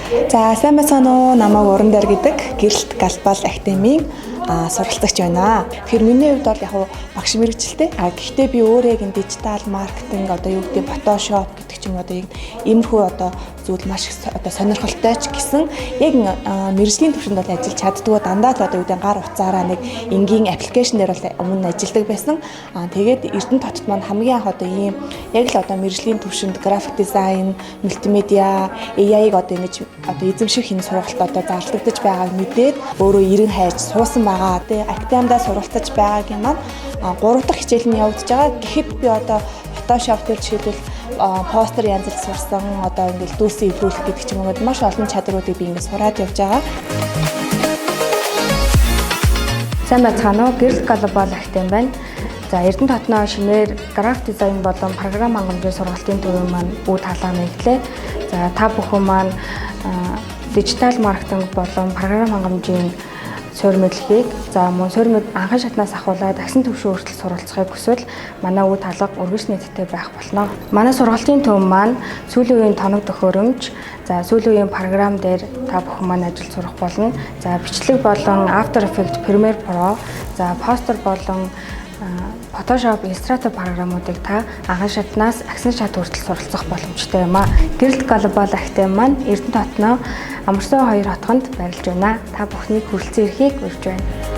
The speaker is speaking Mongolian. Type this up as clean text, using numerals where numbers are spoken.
За сайн байцгаана уу? Намайг Уран дээр гэдэг Гэрэлт Глобал Академийн суралцагч байна. Тэгэхээр миний хувьд бол яг багш мэргэжилтэй. Гэхдээ би өөрөө яг дижитал маркетинг юу гэдэг Photoshop гэдэг ч юм иймэрхүү зүйл маш сонирхолтой ч гэсэн яг мэргэжлийн түвшинд бол ажиллаж чаддгүй дандаа л юу гэдэг гар утсаараа нэг энгийн аппликейшн дээр бол өмнө ажилладаг байсан. Тэгээд Эрдэнэ хотод маань хамгийн анх ийм яг л мэргэжлийн түвшинд график дизайн, мультимедиа, AI-г ингэж эзэмших энэ сургалт зарлагдаж байгааг мэдээд өөрөө ирэн хайж суусан байгаа. Тэгээ Актиамдаа суралцаж байгаагийн маань 3 дахь хичээл нь явагдаж байгаа. Гэхэд би Photoshop дээр жишээлбэл постэр янз бүр сурсан, ингээл дүүсээ эвлүүлэх гэдэг ч юм уу маш олон чадруудыг би ингээд сураад явж байгаа. Сайн байцгаана уу? Гэрэлт Глобал Академи байна. За Эрдэнэ хотноо шинээр график дизайн болон програм хангамжийн сургалтын төвийн маань бүгд талаа нэглээ. За та бүхэн маань дижитал маркетинг болон програм хангамжийн суурь мэдлэгийг мөн суурь мэд анхан шатнаас ахуулаад агсан түвшин хүртэл суралцахыг хүсвэл манай үе талга өргөж нийттэй байх болно. Манай сургалтын төв маань сүүлийн үеийн тоног төхөөрөмж, сүүлийн үеийн програм дээр та бүхэн маань ажил сурах болно. За бичлэг болон After Effects, Premiere Pro, постэр болон Photoshop, Illustrator програмуудыг та анхан шатнаас агсан шат хүртэл суралцах боломжтой юм а. Гэрэлт Глобал Академи маань Эрдэнэ хотноо Амарсан 2 хотгонд байрлаж байна. Та бүхний хүрэлцэн эрхийг урьж байна.